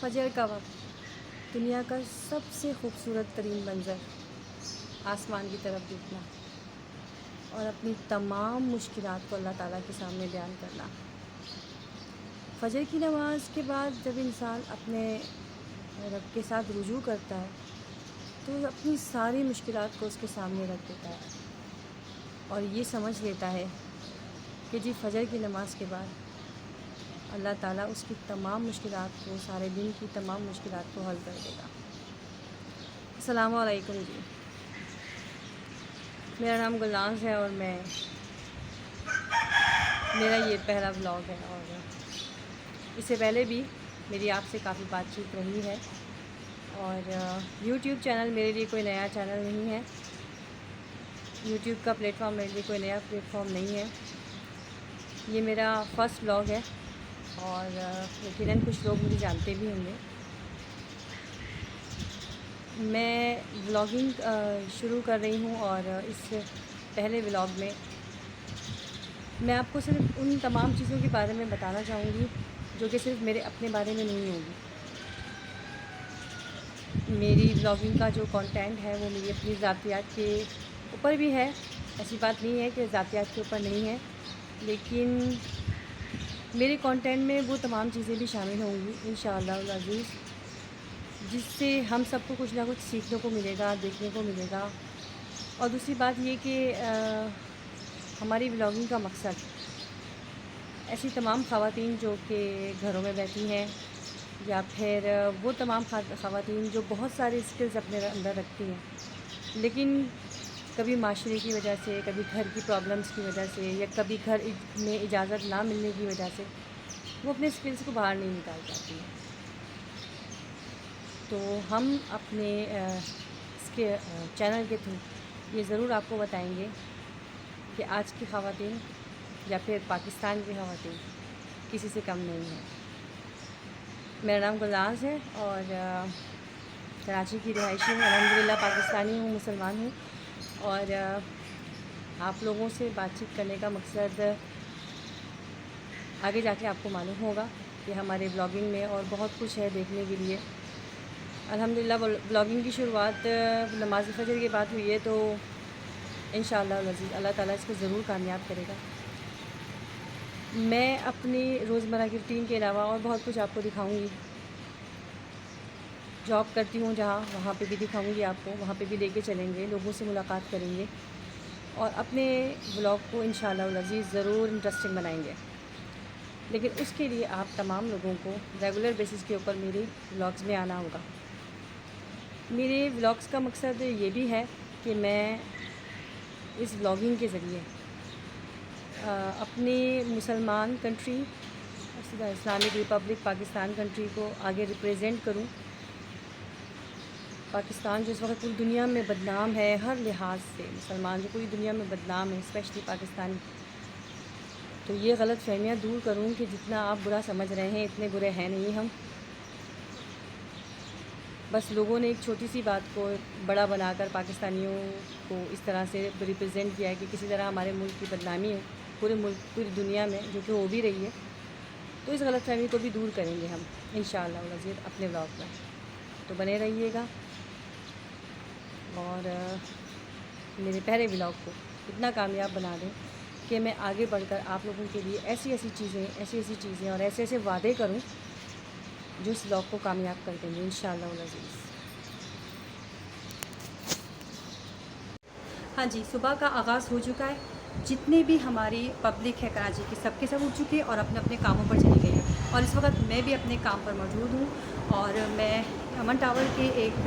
फजर का वक्त, दुनिया का सबसे खूबसूरत तरीन मंज़र, आसमान की तरफ देखना और अपनी तमाम मुश्किलात को अल्लाह ताला के सामने बयान करना। फजर की नमाज़ के बाद जब इंसान अपने रब के साथ रुजू करता है तो अपनी सारी मुश्किलात को उसके सामने रख देता है और ये समझ लेता है कि जी फजर की नमाज़ के बाद अल्लाह ताला उसकी तमाम मुश्किलात को, सारे दिन की तमाम मुश्किलात को हल कर देगा। अस्सलामु अलैकुम जी, मेरा नाम गुलनाज़ है और मेरा ये पहला व्लॉग है और इससे पहले भी मेरी आपसे काफ़ी बातचीत रही है। और यूट्यूब चैनल मेरे लिए कोई नया चैनल नहीं है, यूट्यूब का प्लेटफॉर्म मेरे लिए कोई नया प्लेटफॉर्म नहीं है। ये मेरा फ़र्स्ट व्लॉग है और यकीनन कुछ लोग मुझे जानते भी होंगे। मैं व्लॉगिंग शुरू कर रही हूँ और इस पहले व्लॉग में मैं आपको सिर्फ उन तमाम चीज़ों के बारे में बताना चाहूँगी जो कि सिर्फ मेरे अपने बारे में नहीं होगी। मेरी व्लॉगिंग का जो कंटेंट है वो मेरी अपनी ज़ातियात के ऊपर भी है, ऐसी बात नहीं है कि ज़ातियात के ऊपर नहीं है, लेकिन मेरे कंटेंट में वो तमाम चीज़ें भी शामिल होंगी इंशाअल्लाह अज़ीज़, जिससे हम सबको कुछ ना कुछ सीखने को मिलेगा, देखने को मिलेगा। और दूसरी बात ये कि हमारी व्लॉगिंग का मकसद ऐसी तमाम ख़वातीन जो कि घरों में बैठी हैं या फिर वो तमाम ख़वातीन जो बहुत सारे स्किल्स अपने अंदर रखती हैं, लेकिन कभी माशरे की वजह से, कभी घर की प्रॉब्लम्स की वजह से या कभी घर में इजाज़त ना मिलने की वजह से वो अपने स्किल्स को बाहर नहीं निकाल पाती हैं। तो हम अपने इसके चैनल के थ्रू ये ज़रूर आपको बताएंगे कि आज की ख़वातीन या फिर पाकिस्तान की ख़वातीन किसी से कम नहीं है। मेरा नाम गुलनाज़ है और कराची की रिहायशी हूँ, अल्हम्दुलिल्लाह पाकिस्तानी हूँ, मुसलमान हूँ। और आप लोगों से बातचीत करने का मकसद आगे जाके आपको मालूम होगा कि हमारे ब्लॉगिंग में और बहुत कुछ है देखने के लिए। अल्हम्दुलिल्लाह ब्लॉगिंग की शुरुआत नमाज़ फ़जर के बाद हुई है, तो इंशाअल्लाह अज़ीज़ अल्लाह ताला इसको ज़रूर कामयाब करेगा। मैं अपनी रोज़मर्रा की रूटीन के अलावा और बहुत कुछ आपको दिखाऊंगी। जॉब करती हूँ जहाँ, वहाँ पे भी दिखाऊंगी आपको, वहाँ पे भी लेके चलेंगे, लोगों से मुलाकात करेंगे और अपने व्लॉग को इंशाअल्लाह अज़ीज़ ज़रूर इंटरेस्टिंग बनाएंगे। लेकिन उसके लिए आप तमाम लोगों को रेगुलर बेसिस के ऊपर मेरे व्लॉग्स में आना होगा। मेरे व्लॉग्स का मकसद ये भी है कि मैं इस व्लॉगिंग के ज़रिए अपनी मुसलमान country Islamic Republic Pakistan country को आगे रिप्रेजेंट करूं। पाकिस्तान जो इस वक्त पूरी दुनिया में बदनाम है, हर लिहाज से मुसलमान जो पूरी दुनिया में बदनाम है, स्पेशली पाकिस्तान, तो ये गलत फहमियाँ दूर करूं कि जितना आप बुरा समझ रहे हैं इतने बुरे हैं नहीं हम। बस लोगों ने एक छोटी सी बात को बड़ा बनाकर पाकिस्तानियों को इस तरह से रिप्रेजेंट किया है कि किसी तरह हमारे मुल्क की बदनामी हो पूरे मुल्क, पूरी दुनिया में, जो कि हो भी रही है। तो इस गलतफहमी को भी दूर करेंगे हम इंशाअल्लाह अज़ीज़ अपने व्लॉग में, तो बने रहिएगा। और मेरे पहले व्लॉग को इतना कामयाब बना दें कि मैं आगे बढ़कर आप लोगों के लिए ऐसी ऐसी चीज़ें और ऐसे ऐसे वादे करूं जो इस व्लॉग को कामयाब कर देंगे इंशाअल्लाह अज़ीज़। हाँ जी, सुबह का आगाज़ हो चुका है। जितने भी हमारी पब्लिक है कराची की, सबके सब उठ चुके हैं और अपने अपने कामों पर चली गई है। और इस वक्त मैं भी अपने काम पर मौजूद हूँ और मैं अमन टावर के एक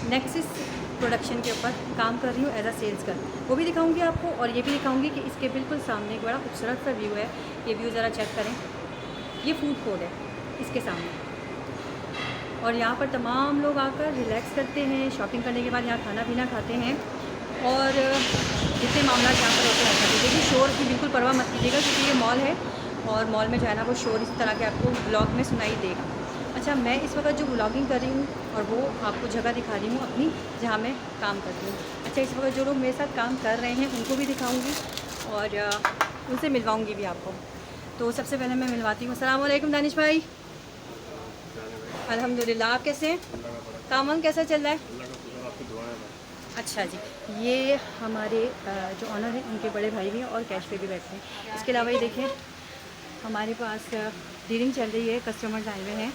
नेक्सिस प्रोडक्शन के ऊपर काम कर रही हूँ एज अ सेल्स गर्ल। वो भी दिखाऊंगी आपको और ये भी दिखाऊंगी कि इसके बिल्कुल सामने एक बड़ा खूबसूरत सा व्यू है। ये व्यू ज़रा चेक करें, ये फूड कोर्ट है इसके सामने और यहाँ पर तमाम लोग आकर रिलैक्स करते हैं, शॉपिंग करने के बाद यहाँ खाना पीना खाते हैं और जितने मामला यहाँ पर होते हैं। देखिए शोर की बिल्कुल परवाह मत कीजिएगा क्योंकि ये मॉल है और मॉल में जो है ना वो शोर इस तरह के आपको ब्लॉग में सुनाई देगा। अच्छा, मैं इस वक्त जो व्लॉगिंग कर रही हूँ और वो आपको जगह दिखा रही हूँ अपनी जहाँ मैं काम करती हूँ। अच्छा, इस वक्त जो लोग मेरे साथ काम कर रहे हैं उनको भी दिखाऊँगी और उनसे मिलवाऊँगी भी आपको। तो सबसे पहले मैं मिलवाती हूँ। अस्सलाम वालेकुम दानिश भाई। अल्हम्दुलिल्लाह। आप कैसे हैं? अल्लाह का बड़ा काम वाम कैसा चल रहा है? अल्लाह का शुक्र, आपकी दुआएं हैं। अच्छा जी। ये हमारे जो ऑनर हैं उनके बड़े भाई भी हैं और कैश पे भी बैठते हैं। इसके अलावा ये देखिए हमारे पास डीलिंग चल रही है, कस्टमर्स आए हुए हैं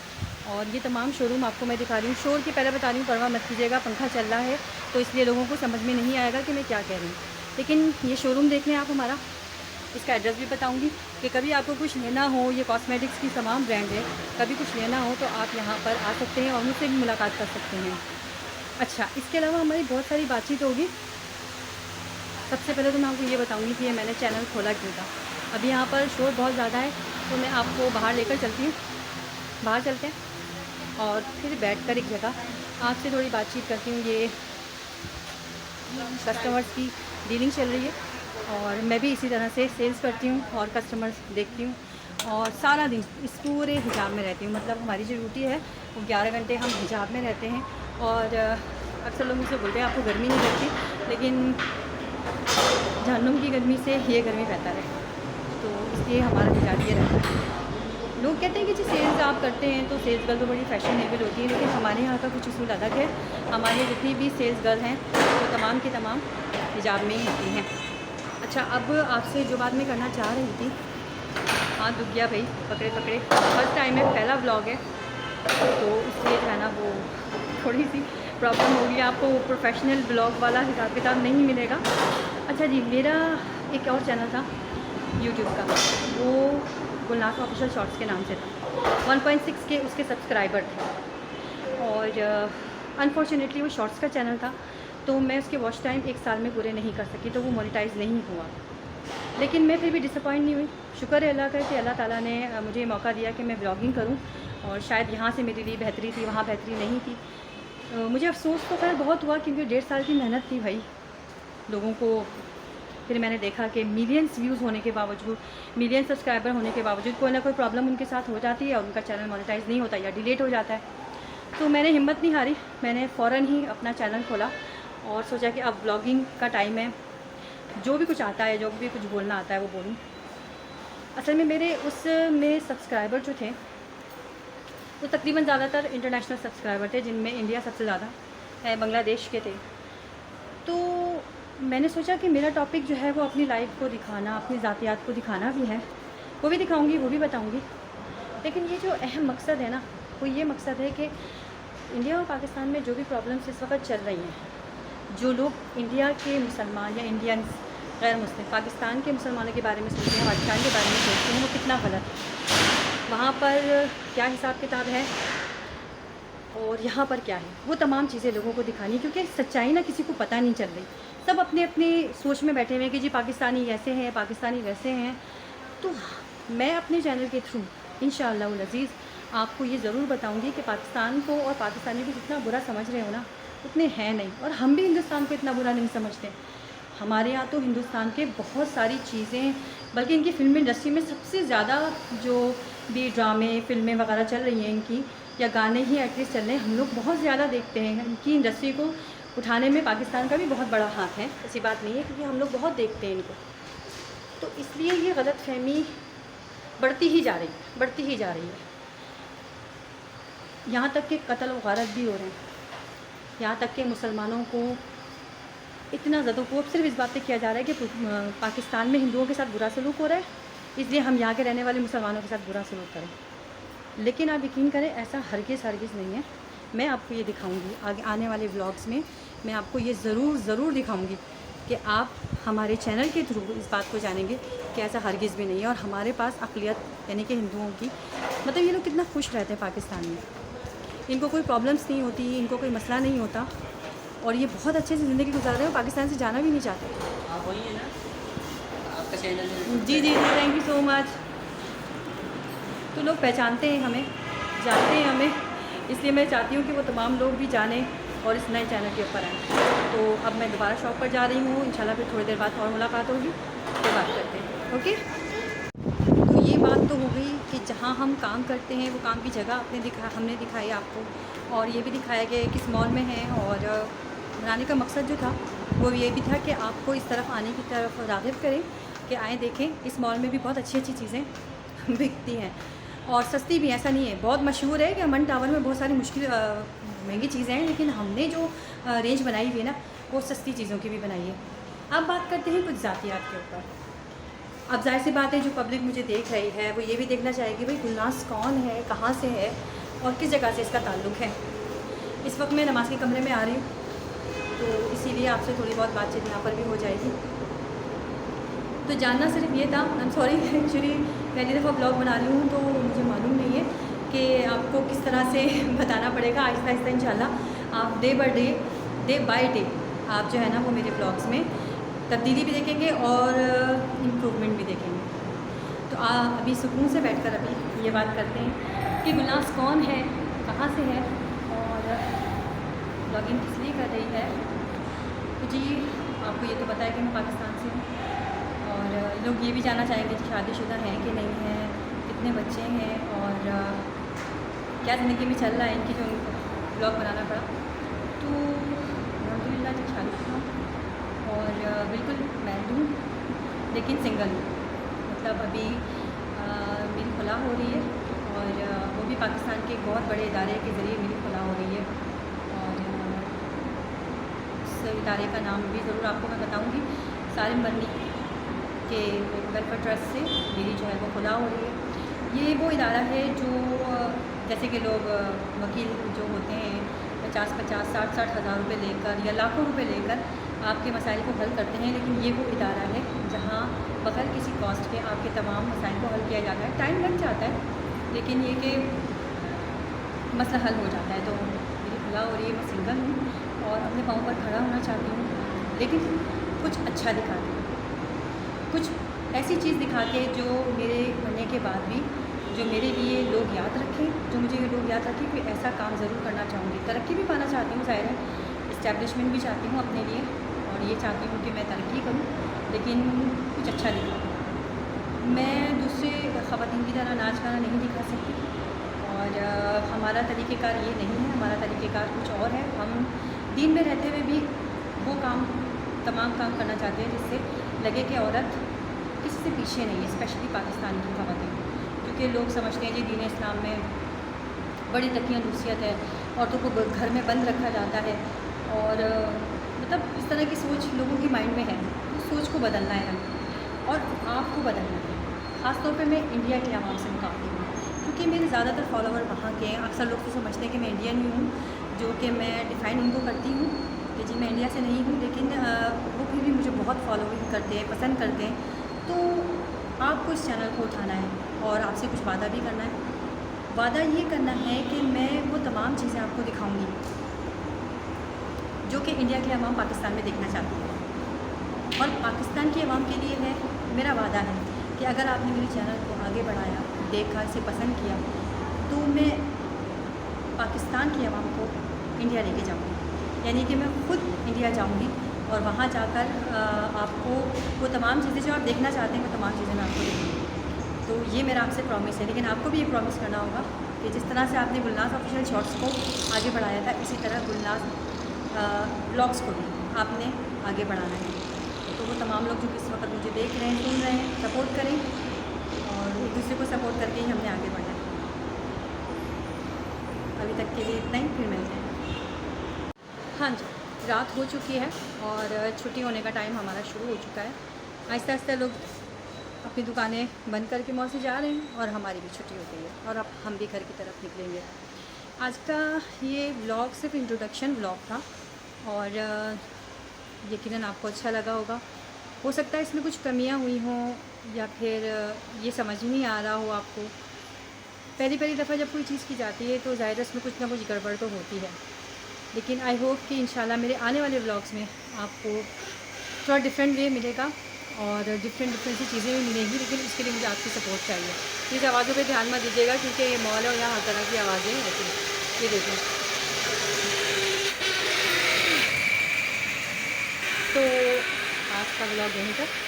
और ये तमाम शोरूम आपको मैं दिखा रही हूँ। शोर की पहले बता रही हूँ, परवाह मत कीजिएगा, पंखा चल रहा है तो इसलिए लोगों को समझ में नहीं आएगा कि मैं क्या कह रही हूँ। लेकिन ये शोरूम देख लें आप हमारा, इसका एड्रेस भी बताऊंगी कि कभी आपको कुछ लेना हो, ये कॉस्मेटिक्स की तमाम ब्रांड है, कभी कुछ लेना हो तो आप यहाँ पर आ सकते हैं और मुझसे भी मुलाकात कर सकते हैं। अच्छा, इसके अलावा हमारी बहुत सारी बातचीत होगी। सबसे पहले तो मैं आपको ये बताऊंगी कि ये मैंने चैनल खोला क्यों था। अभी यहाँ पर शोर बहुत ज़्यादा है तो मैं आपको बाहर लेकर चलती हूँ, बाहर चलते हैं और फिर बैठकर एक जगह आपसे थोड़ी बातचीत करती हूँ। ये कस्टमर्स की डीलिंग चल रही है और मैं भी इसी तरह से सेल्स करती हूँ और कस्टमर्स देखती हूँ और सारा दिन इस पूरे हिजाब में रहती हूँ। मतलब हमारी जो ड्यूटी है वो 11 घंटे हम हिजाब में रहते हैं। और अक्सर लोग मुझसे बोलते हैं आपको गर्मी नहीं लगती, लेकिन जहन्नुम की गर्मी से ये गर्मी बेहतर है, तो इसलिए हमारा हिजाब ये रहता है। लोग कहते हैं कि जी सेल्स आप करते हैं तो सेल्स गर्ल तो बड़ी फैशनेबल होती है, लेकिन हमारे यहाँ का कुछ उसूल अलग है। हमारे यहाँ जितनी भी सेल्स गर्ल हैं वो तमाम की तमाम हिजाब में ही होती हैं। अच्छा, अब आपसे जो बात मैं करना चाह रही थी, हाथ दुख गया भाई, पकड़े पकड़े, फर्स्ट टाइम है, पहला व्लॉग है तो इसलिए जो है ना वो थोड़ी सी प्रॉब्लम होगी। आपको प्रोफेशनल ब्लॉग वाला हिसाब किताब नहीं मिलेगा। अच्छा जी, मेरा एक और चैनल था यूट्यूब का, वो गुलनाज ऑफिशियल शॉर्ट्स के नाम से था। 1.6 के उसके सब्सक्राइबर थे और अनफॉर्चुनेटली वो शॉर्ट्स का चैनल था तो मैं उसके वॉच टाइम 1 साल में पूरे नहीं कर सकी, तो वो मोनेटाइज़ नहीं हुआ। लेकिन मैं फिर भी डिसअपॉइंट नहीं हुई। शुक्र है अल्लाह का कि अल्लाह ताला ने मुझे मौका दिया कि मैं ब्लॉगिंग करूं और शायद यहाँ से मेरे लिए बेहतरी थी, वहाँ बेहतरी नहीं थी। मुझे अफसोस तो खैर बहुत हुआ क्योंकि 1.5 साल की मेहनत थी भाई लोगों को। फिर मैंने देखा कि मिलियंस व्यूज़ होने के बावजूद, मिलियन सब्सक्राइबर होने के बावजूद कोई ना कोई प्रॉब्लम उनके साथ हो जाती है और उनका चैनल मोनेटाइज़ नहीं होता या डिलीट हो जाता है। तो मैंने हिम्मत नहीं हारी, मैंने फ़ौरन ही अपना चैनल खोला और सोचा कि अब ब्लॉगिंग का टाइम है, जो भी कुछ आता है, जो भी कुछ बोलना आता है वो बोलूँ। असल में मेरे उसमें सब्सक्राइबर जो थे वो तकरीबन ज़्यादातर इंटरनेशनल सब्सक्राइबर थे, जिनमें इंडिया सबसे ज़्यादा है, बांग्लादेश के थे। तो मैंने सोचा कि मेरा टॉपिक जो है वो अपनी लाइफ को दिखाना, अपनी ज़ातियात को दिखाना भी है, वो भी दिखाऊंगी, वो भी बताऊंगी। लेकिन ये जो अहम मकसद है ना, वो ये मकसद है कि इंडिया और पाकिस्तान में जो भी प्रॉब्लम्स इस वक्त चल रही हैं, जो लोग इंडिया के मुसलमान या इंडियंस गैर मुस्लिम पाकिस्तान के मुसलमानों के बारे में सोचते हैं, पाकिस्तान के बारे में सोचते हैं, वो कितना गलत है, वहाँ पर क्या हिसाब किताब है और यहाँ पर क्या है, वो तमाम चीज़ें लोगों को दिखानी। क्योंकि सच्चाई ना किसी को पता नहीं चल रही, सब अपने अपनी सोच में बैठे हुए हैं कि जी पाकिस्तानी ऐसे हैं, पाकिस्तानी वैसे हैं। तो मैं अपने चैनल के थ्रू इंशाअल्लाह अज़ीज़ आपको ये ज़रूर बताऊंगी कि पाकिस्तान को और पाकिस्तानी को जितना बुरा समझ रहे हो ना, उतने हैं नहीं। और हम भी हिंदुस्तान को इतना बुरा नहीं समझते। हमारे यहाँ तो हिंदुस्तान के बहुत सारी चीज़ें, बल्कि इनकी फिल्म इंडस्ट्री में सबसे ज़्यादा जो भी ड्रामे फिल्में वगैरह चल रही हैं इनकी, या गाने ही एटलीस्ट चल रहे हैं, हम लोग बहुत ज़्यादा देखते हैं। इनकी इंडस्ट्री को उठाने में पाकिस्तान का भी बहुत बड़ा हाथ है, ऐसी बात नहीं है, क्योंकि हम लोग बहुत देखते हैं इनको। तो इसलिए ये गलतफहमी बढ़ती ही जा रही है, बढ़ती ही जा रही है। यहाँ तक कि कत्ल व गारत भी हो रहे हैं, यहाँ तक कि मुसलमानों को इतना ज़्यादा खूब सिर्फ इस बात पे किया जा रहा है कि पाकिस्तान में हिंदुओं के साथ बुरा सलूक हो रहा है, इसलिए हम यहाँ के रहने वाले मुसलमानों के साथ बुरा सलूक करें। लेकिन आप यकीन करें, ऐसा हरगिज़ नहीं है। मैं आपको ये दिखाऊंगी आगे आने वाले व्लॉग्स में, मैं आपको ये ज़रूर दिखाऊंगी कि आप हमारे चैनल के थ्रू इस बात को जानेंगे कि ऐसा हरगिज़ भी नहीं है। और हमारे पास अक़लियत यानी कि हिंदुओं की, मतलब ये लोग कितना खुश रहते हैं पाकिस्तान में, इनको कोई प्रॉब्लम्स नहीं होती, इनको कोई मसला नहीं होता और ये बहुत अच्छे से ज़िंदगी गुजार रहे हो, पाकिस्तान से जाना भी नहीं चाहते। आप वही है ना, आपका चैनल? जी, थैंक यू सो मच। तो लोग पहचानते हैं हमें, जानते हैं हमें, इसलिए मैं चाहती हूँ कि वो तमाम लोग भी जानें और इस नए चैनल के ऊपर आएँ। तो अब मैं दोबारा शॉप पर जा रही हूँ, इंशाल्लाह फिर थोड़ी देर बाद और मुलाकात होगी, फिर बात करते हैं। ओके, तो ये बात तो हो गई कि जहाँ हम काम करते हैं वो काम की जगह हमने दिखाई आपको, और ये भी दिखाया गया किस मॉल में है। और बनाने का मकसद जो था वो ये भी था कि आपको इस तरफ आने की तरफ राग़िब करें कि आएँ देखें, इस मॉल में भी बहुत अच्छी चीज़ें बिकती हैं। और सस्ती भी, ऐसा नहीं है। बहुत मशहूर है कि अमन टावर में बहुत सारी मुश्किल महंगी चीज़ें हैं, लेकिन हमने जो रेंज बनाई हुई है ना, वो सस्ती चीज़ों की भी बनाई है। अब बात करते हैं कुछ ज़ातियात के ऊपर। अब जाहिर सी बात है, जो पब्लिक मुझे देख रही है वो ये भी देखना चाहेगी भाई गुलनाज कौन है, कहाँ से है और किस जगह से इसका ताल्लुक़ है। इस वक्त मैं नमाज़ के कमरे में आ रही हूँ, तो इसीलिए आपसे थोड़ी बहुत बातचीत यहाँ पर भी हो जाएगी। तो जानना सिर्फ ये था, आई एम सॉरी, एक्चुअली पहली दफ़ा ब्लॉग बना रही हूँ तो मुझे मालूम नहीं है कि आपको किस तरह से बताना पड़ेगा। आहिस्ता आहिस्ता इंशाल्लाह आप डे बाय डे आप जो है ना वो मेरे ब्लॉग्स में तब्दीली भी देखेंगे और इम्प्रूवमेंट भी देखेंगे। तो अभी सुकून से बैठकर अभी ये बात करते हैं कि गुलनाज कौन है, कहाँ से है और ब्लॉगिंग किस लिए कर रही है। तो जी आपको ये तो पता है कि मैं पाकिस्तान से हूँ और लोग ये भी जानना चाहेंगे कि शादीशुदा हैं कि नहीं हैं, कितने बच्चे हैं और क्या ज़िंदगी में चल रहा है इनकी, जो उनको ब्लॉग बनाना पड़ा। तो अल्हम्दुलिल्लाह जी शादीशुदा हूँ और बिल्कुल मैरिड हूँ, लेकिन सिंगल हूँ। मतलब अभी मेरी खुला हो रही है और वो भी पाकिस्तान के एक बहुत बड़े इदारे के ज़रिए मेरी खुला हो रही है और उस इदारे का नाम भी ज़रूर आपको मैं बताऊँगी। सालिम बर्नी के वेलफेयर ट्रस्ट से मेरी जो है वो खुला हो रही है। ये वो इदारा है जो जैसे कि लोग वकील जो होते हैं 50-50, 60-60 हज़ार रुपये लेकर या लाखों रुपए लेकर आपके मसाइल को हल करते हैं, लेकिन ये वो इदारा है जहाँ बग़ैर किसी कॉस्ट के आपके तमाम मसाइल को हल किया जाता है। टाइम लग जाता है, लेकिन ये कि मसला हल हो जाता है। तो मेरी खुला हो रही है, मैं सिंगल हूँ और अपने पाँव पर खड़ा होना चाहती हूँ, लेकिन कुछ अच्छा दिखा के, कुछ ऐसी चीज़ दिखा के जो मेरे बनने के बाद भी जो मेरे लिए लोग याद रखें, जो मुझे लोग याद रखें। कोई ऐसा काम ज़रूर करना चाहूँगी, तरक्की भी पाना चाहती हूँ, ज़ाहिर है इस्टेब्लिशमेंट भी चाहती हूँ अपने लिए और ये चाहती हूँ कि मैं तरक्की करूँ, लेकिन कुछ अच्छा दिखाऊँ। मैं दूसरे ख़वातीन की तरह नाच गाना नहीं दिखा सकती और हमारा तरीक़ेकार ये नहीं है, हमारा तरीक़ेकार कुछ और है। हम दीन में रहते हुए भी वो तमाम काम करना चाहते हैं जिससे लगे कि औरत किसी से पीछे नहीं है, स्पेशली पाकिस्तान की ख़वातीन, क्योंकि लोग समझते हैं जी दीन इस्लाम में बड़ी तकियानुसियत है, औरतों को घर में बंद रखा जाता है और मतलब इस तरह की सोच लोगों के माइंड में है। उस सोच को बदलना है हमें और आपको बदलना है। ख़ास तौर पे मैं इंडिया के आवाम से मुखातिब हूँ, क्योंकि मेरे ज़्यादातर फॉलोवर वहाँ के हैं। अक्सर लोग तो समझते हैं कि मैं इंडियन ही हूँ, जो कि मैं डिफ़ाइन उनको करती हूँ कि जी मैं इंडिया से नहीं हूँ, लेकिन वो फिर भी मुझे बहुत फॉलोइंग करते हैं, पसंद करते हैं। तो आपको इस चैनल को उठाना है और आपसे कुछ वादा भी करना है। वादा ये करना है कि मैं वो तमाम चीज़ें आपको दिखाऊंगी जो कि इंडिया के अवाम पाकिस्तान में देखना चाहती है और पाकिस्तान के अवाम के लिए है। मेरा वादा है कि अगर आपने मेरे चैनल को आगे बढ़ाया, देखा, इसे पसंद किया, तो मैं पाकिस्तान के अवाम को इंडिया लेके जाऊँगी। यानी कि मैं ख़ुद इंडिया जाऊँगी और वहाँ जाकर आपको वो तमाम चीज़ें जो आप देखना चाहते हैं वो तमाम चीज़ें मैं आपको देखूँगी। तो ये मेरा आपसे प्रॉमिस है, लेकिन आपको भी ये प्रॉमिस करना होगा कि जिस तरह से आपने गुलनाज ऑफिशियल शॉर्ट्स को आगे बढ़ाया था, इसी तरह गुलनाज ब्लॉग्स को भी आपने आगे बढ़ाना है। तो वो तमाम लोग जो इस वक्त मुझे देख रहे हैं, सुन रहे हैं, सपोर्ट करें और एक दूसरे को सपोर्ट करके ही हमने आगे बढ़ना है। अभी तक के लिए इतना ही, फिर मिलते हैं। हाँ जी, रात हो चुकी है और छुट्टी होने का टाइम हमारा शुरू हो चुका है। आहिस्ता आहिस्ता लोग अपनी दुकानें बंद करके मॉल से जा रहे हैं और हमारी भी छुट्टी हो गई है और अब हम भी घर की तरफ निकलेंगे। आज का ये व्लॉग सिर्फ इंट्रोडक्शन व्लॉग था और यकीनन आपको अच्छा लगा होगा। हो सकता है इसमें कुछ कमियां हुई हों या फिर ये समझ ही नहीं आ रहा हो आपको। पहली दफ़ा जब कोई चीज़ की जाती है तो ज़ाहिर है उसमें कुछ ना कुछ गड़बड़ तो होती है, लेकिन आई होप कि इंशाल्लाह मेरे आने वाले व्लॉग्स में आपको थोड़ा डिफरेंट वे मिलेगा और डिफरेंट सी चीज़ें भी मिलेंगी, लेकिन उसके लिए मुझे आपकी सपोर्ट चाहिए। प्लीज़ आवाज़ों पे ध्यान मत दीजिएगा क्योंकि ये मॉल है और यहाँ हर तरह की आवाज़ें होती हैं। ये देखें, तो आज का व्लॉग यहीं तक,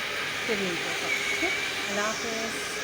फिर मिलते हैं। ठीक है, अल्लाह हाफ़िज़।